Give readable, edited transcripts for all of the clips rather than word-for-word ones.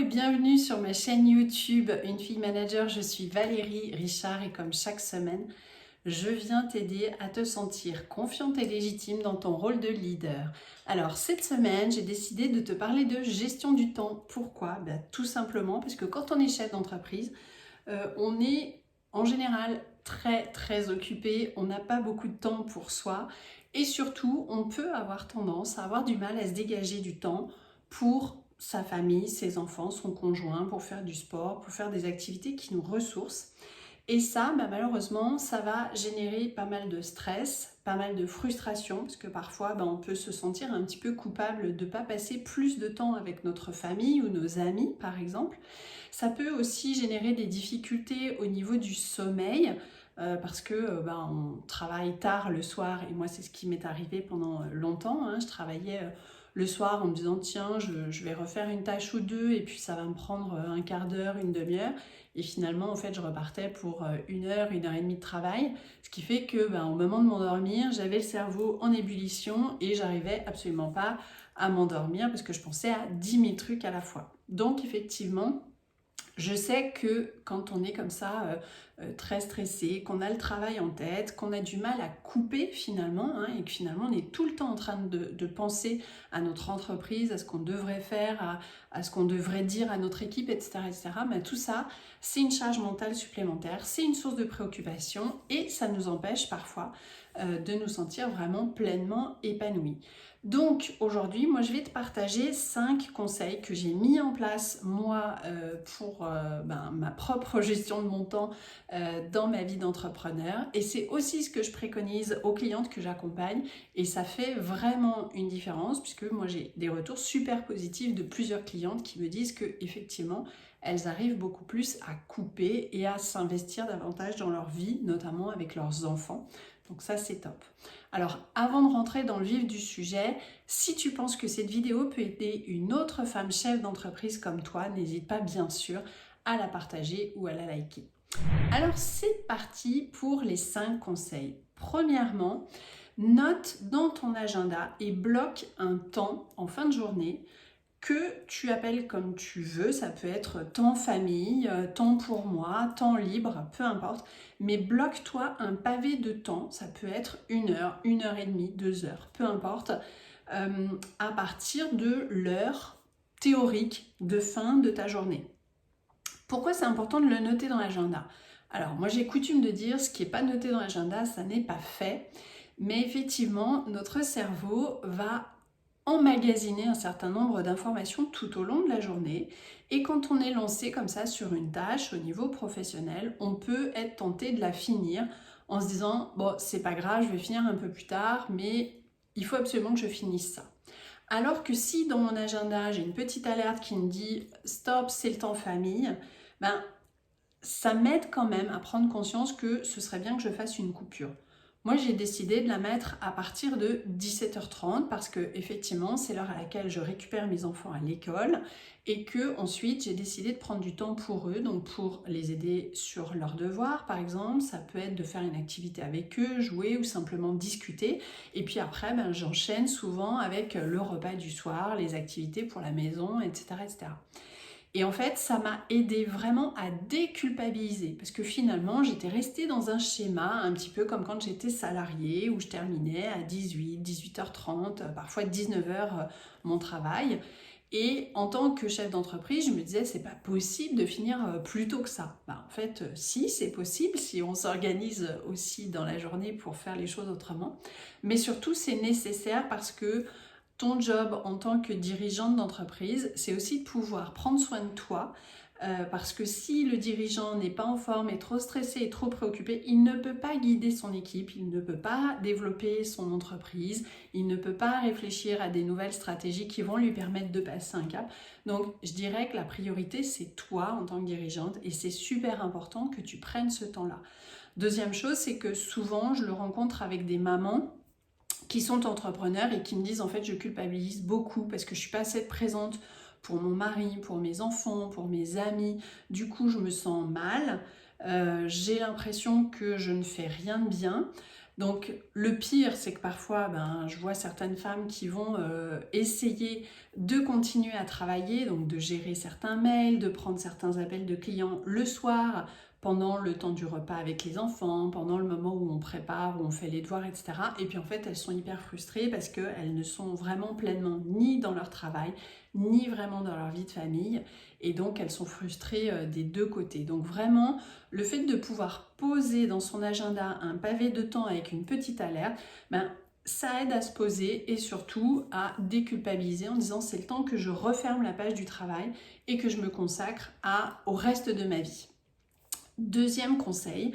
et bienvenue sur ma chaîne YouTube Une fille manager. Je suis Valérie Richard et comme chaque semaine, je viens t'aider à te sentir confiante et légitime dans ton rôle de leader. Alors cette semaine, j'ai décidé de te parler de gestion du temps. Pourquoi? Tout simplement parce que quand on est chef d'entreprise, on est en général très occupé, on n'a pas beaucoup de temps pour soi et surtout on peut avoir tendance à avoir du mal à se dégager du temps pour sa famille, ses enfants, son conjoint, pour faire du sport, pour faire des activités qui nous ressourcent. Et ça, malheureusement, ça va générer pas mal de stress, pas mal de frustration, parce que parfois, on peut se sentir un petit peu coupable de ne pas passer plus de temps avec notre famille ou nos amis, par exemple. Ça peut aussi générer des difficultés au niveau du sommeil, parce que on travaille tard le soir, et moi, c'est ce qui m'est arrivé pendant longtemps. Je travaillais le soir en me disant, tiens, je vais refaire une tâche ou deux, et puis ça va me prendre un quart d'heure, une demi-heure. Et finalement, en fait, je repartais pour une heure et demie de travail, ce qui fait que, au moment de m'endormir, j'avais le cerveau en ébullition et j'arrivais absolument pas à m'endormir parce que je pensais à 10 000 trucs à la fois. Donc, effectivement, je sais que quand on est comme ça, très stressé, qu'on a le travail en tête, qu'on a du mal à couper finalement, et que finalement on est tout le temps en train de penser à notre entreprise, à ce qu'on devrait faire, à ce qu'on devrait dire à notre équipe, etc. Tout ça, c'est une charge mentale supplémentaire, c'est une source de préoccupation et ça nous empêche parfois de nous sentir vraiment pleinement épanouis. Donc aujourd'hui, moi je vais te partager 5 conseils que j'ai mis en place moi pour ma propre gestion de mon temps dans ma vie d'entrepreneur, et c'est aussi ce que je préconise aux clientes que j'accompagne et ça fait vraiment une différence puisque moi j'ai des retours super positifs de plusieurs clientes qui me disent que effectivement elles arrivent beaucoup plus à couper et à s'investir davantage dans leur vie, notamment avec leurs enfants. Donc ça, c'est top. Alors, avant de rentrer dans le vif du sujet, si tu penses que cette vidéo peut aider une autre femme chef d'entreprise comme toi, n'hésite pas bien sûr à la partager ou à la liker. Alors, c'est parti pour les 5 conseils. Premièrement, note dans ton agenda et bloque un temps en fin de journée que tu appelles comme tu veux. Ça peut être temps famille, temps pour moi, temps libre, peu importe. Mais bloque-toi un pavé de temps, ça peut être 1 heure et demie, 2 heures, peu importe, à partir de l'heure théorique de fin de ta journée. Pourquoi c'est important de le noter dans l'agenda? Alors moi j'ai coutume de dire ce qui n'est pas noté dans l'agenda, ça n'est pas fait. Mais effectivement, notre cerveau va emmagasiner un certain nombre d'informations tout au long de la journée, et quand on est lancé comme ça sur une tâche au niveau professionnel, on peut être tenté de la finir en se disant bon, c'est pas grave, je vais finir un peu plus tard, mais il faut absolument que je finisse ça. Alors que si dans mon agenda j'ai une petite alerte qui me dit stop, c'est le temps famille, ça m'aide quand même à prendre conscience que ce serait bien que je fasse une coupure. Moi, j'ai décidé de la mettre à partir de 17h30 parce que effectivement, c'est l'heure à laquelle je récupère mes enfants à l'école et que ensuite j'ai décidé de prendre du temps pour eux, donc pour les aider sur leurs devoirs par exemple. Ça peut être de faire une activité avec eux, jouer ou simplement discuter. Et puis après, j'enchaîne souvent avec le repas du soir, les activités pour la maison, etc., etc. Et en fait, ça m'a aidé vraiment à déculpabiliser parce que finalement, j'étais restée dans un schéma un petit peu comme quand j'étais salariée où je terminais à 18, 18h30, parfois 19h mon travail. Et en tant que chef d'entreprise, je me disais, c'est pas possible de finir plus tôt que ça. En fait, si, c'est possible si on s'organise aussi dans la journée pour faire les choses autrement. Mais surtout, c'est nécessaire parce que ton job en tant que dirigeante d'entreprise, c'est aussi de pouvoir prendre soin de toi, parce que si le dirigeant n'est pas en forme, est trop stressé et trop préoccupé, il ne peut pas guider son équipe, il ne peut pas développer son entreprise, il ne peut pas réfléchir à des nouvelles stratégies qui vont lui permettre de passer un cap. Donc je dirais que la priorité, c'est toi en tant que dirigeante et c'est super important que tu prennes ce temps-là. Deuxième chose, c'est que souvent, je le rencontre avec des mamans qui sont entrepreneurs et qui me disent en fait je culpabilise beaucoup parce que je suis pas assez présente pour mon mari, pour mes enfants, pour mes amis, du coup je me sens mal, j'ai l'impression que je ne fais rien de bien. Donc le pire, c'est que parfois, je vois certaines femmes qui vont essayer de continuer à travailler, donc de gérer certains mails, de prendre certains appels de clients le soir, pendant le temps du repas avec les enfants, pendant le moment où on prépare, où on fait les devoirs, etc. Et puis en fait, elles sont hyper frustrées parce qu'elles ne sont vraiment pleinement ni dans leur travail, ni vraiment dans leur vie de famille. Et donc, elles sont frustrées des deux côtés. Donc vraiment, le fait de pouvoir poser dans son agenda un pavé de temps avec une petite alerte, ça aide à se poser et surtout à déculpabiliser en disant c'est le temps que je referme la page du travail et que je me consacre au reste de ma vie. Deuxième conseil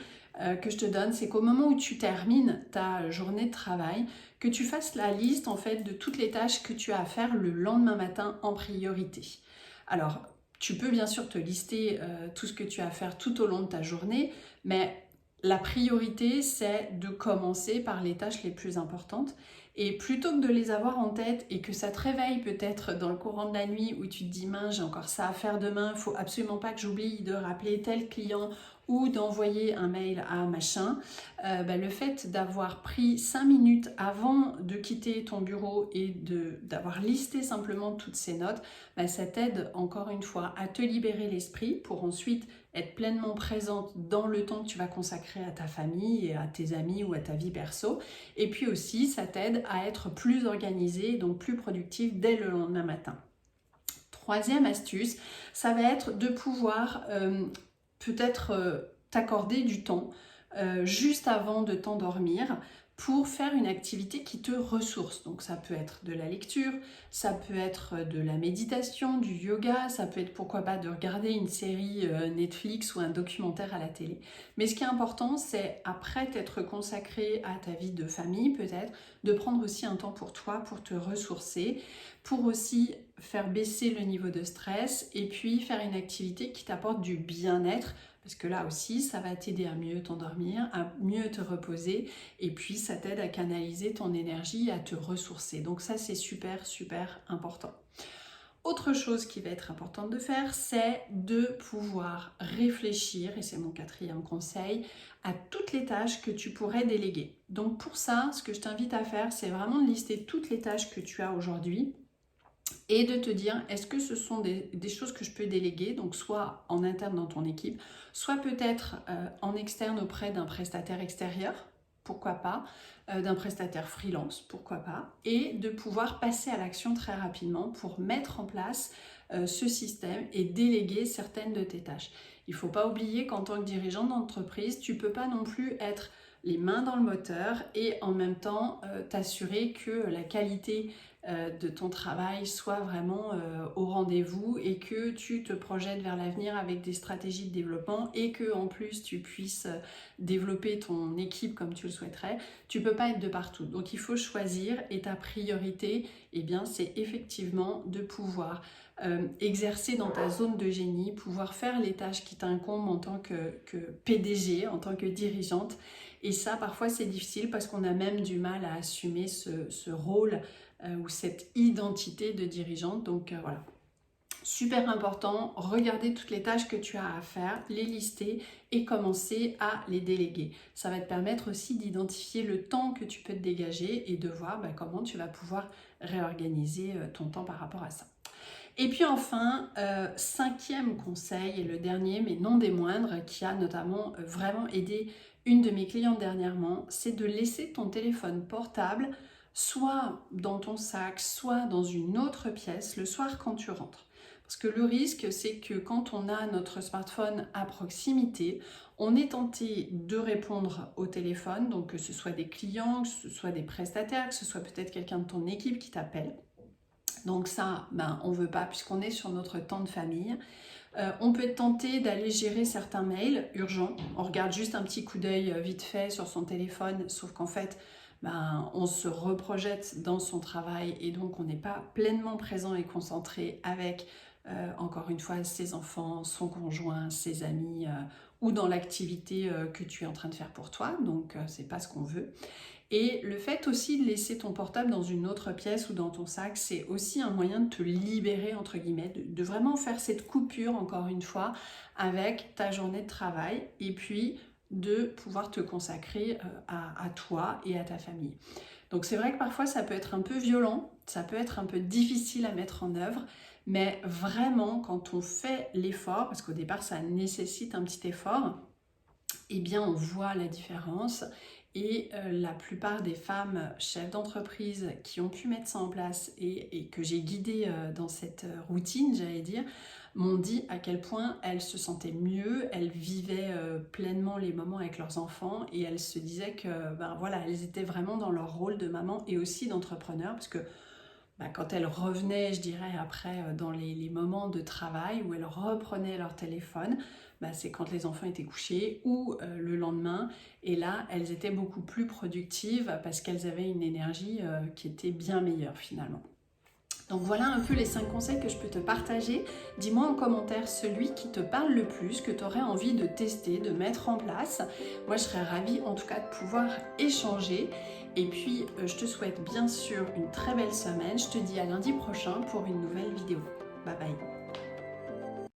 que je te donne, c'est qu'au moment où tu termines ta journée de travail, que tu fasses la liste en fait de toutes les tâches que tu as à faire le lendemain matin en priorité. Alors, tu peux bien sûr te lister tout ce que tu as à faire tout au long de ta journée, mais la priorité, c'est de commencer par les tâches les plus importantes. Et plutôt que de les avoir en tête et que ça te réveille peut-être dans le courant de la nuit où tu te dis mince, j'ai encore ça à faire demain, il ne faut absolument pas que j'oublie de rappeler tel client ou d'envoyer un mail à machin, le fait d'avoir pris 5 minutes avant de quitter ton bureau et d'avoir listé simplement toutes ces notes, ça t'aide encore une fois à te libérer l'esprit pour ensuite être pleinement présente dans le temps que tu vas consacrer à ta famille et à tes amis ou à ta vie perso. Et puis aussi, ça t'aide à être plus organisée, donc plus productive dès le lendemain matin. Troisième astuce, ça va être de pouvoir peut-être t'accorder du temps juste avant de t'endormir pour faire une activité qui te ressource. Donc ça peut être de la lecture, ça peut être de la méditation, du yoga, ça peut être pourquoi pas de regarder une série Netflix ou un documentaire à la télé. Mais ce qui est important, c'est après t'être consacré à ta vie de famille peut-être, de prendre aussi un temps pour toi, pour te ressourcer, pour aussi faire baisser le niveau de stress et puis faire une activité qui t'apporte du bien-être. Parce que là aussi, ça va t'aider à mieux t'endormir, à mieux te reposer et puis ça t'aide à canaliser ton énergie, à te ressourcer. Donc ça, c'est super, super important. Autre chose qui va être importante de faire, c'est de pouvoir réfléchir, et c'est mon quatrième conseil, à toutes les tâches que tu pourrais déléguer. Donc pour ça, ce que je t'invite à faire, c'est vraiment de lister toutes les tâches que tu as aujourd'hui et de te dire est-ce que ce sont des choses que je peux déléguer, donc soit en interne dans ton équipe, soit peut-être en externe auprès d'un prestataire extérieur, pourquoi pas, d'un prestataire freelance, pourquoi pas, et de pouvoir passer à l'action très rapidement pour mettre en place ce système et déléguer certaines de tes tâches. Il ne faut pas oublier qu'en tant que dirigeant d'entreprise, tu ne peux pas non plus être les mains dans le moteur et en même temps t'assurer que la qualité de ton travail soit vraiment au rendez-vous et que tu te projettes vers l'avenir avec des stratégies de développement et que en plus tu puisses développer ton équipe comme tu le souhaiterais. Tu peux pas être de partout, donc il faut choisir et ta priorité, c'est effectivement de pouvoir exercer dans ta zone de génie, pouvoir faire les tâches qui t'incombent en tant que PDG, en tant que dirigeante. Et ça, parfois, c'est difficile parce qu'on a même du mal à assumer ce rôle ou cette identité de dirigeante. Donc voilà, super important, regardez toutes les tâches que tu as à faire, les lister et commencer à les déléguer. Ça va te permettre aussi d'identifier le temps que tu peux te dégager et de voir comment tu vas pouvoir réorganiser ton temps par rapport à ça. Et puis enfin, cinquième conseil et le dernier, mais non des moindres, qui a notamment vraiment aidé une de mes clientes dernièrement, c'est de laisser ton téléphone portable soit dans ton sac, soit dans une autre pièce le soir quand tu rentres. Parce que le risque, c'est que quand on a notre smartphone à proximité, on est tenté de répondre au téléphone, donc que ce soit des clients, que ce soit des prestataires, que ce soit peut-être quelqu'un de ton équipe qui t'appelle. Donc ça, on ne veut pas puisqu'on est sur notre temps de famille. On peut être tenté d'aller gérer certains mails urgents. On regarde juste un petit coup d'œil vite fait sur son téléphone, sauf qu'en fait, on se reprojette dans son travail et donc on n'est pas pleinement présent et concentré avec, encore une fois, ses enfants, son conjoint, ses amis ou dans l'activité que tu es en train de faire pour toi. Donc, c'est pas ce qu'on veut. Et le fait aussi de laisser ton portable dans une autre pièce ou dans ton sac, c'est aussi un moyen de te libérer, entre guillemets, de vraiment faire cette coupure, encore une fois, avec ta journée de travail. Et puis, de pouvoir te consacrer à toi et à ta famille. Donc c'est vrai que parfois ça peut être un peu violent, ça peut être un peu difficile à mettre en œuvre, mais vraiment quand on fait l'effort, parce qu'au départ ça nécessite un petit effort, eh bien on voit la différence. Et la plupart des femmes chefs d'entreprise qui ont pu mettre ça en place et que j'ai guidées dans cette routine, j'allais dire, m'ont dit à quel point elles se sentaient mieux, elles vivaient pleinement les moments avec leurs enfants et elles se disaient que ben, voilà, elles étaient vraiment dans leur rôle de maman et aussi d'entrepreneur, parce que quand elles revenaient, je dirais, après dans les moments de travail où elles reprenaient leur téléphone, c'est quand les enfants étaient couchés ou le lendemain. Et là, elles étaient beaucoup plus productives parce qu'elles avaient une énergie qui était bien meilleure finalement. Donc voilà un peu les 5 conseils que je peux te partager. Dis-moi en commentaire celui qui te parle le plus, que tu aurais envie de tester, de mettre en place. Moi, je serais ravie en tout cas de pouvoir échanger. Et puis, je te souhaite bien sûr une très belle semaine. Je te dis à lundi prochain pour une nouvelle vidéo. Bye bye.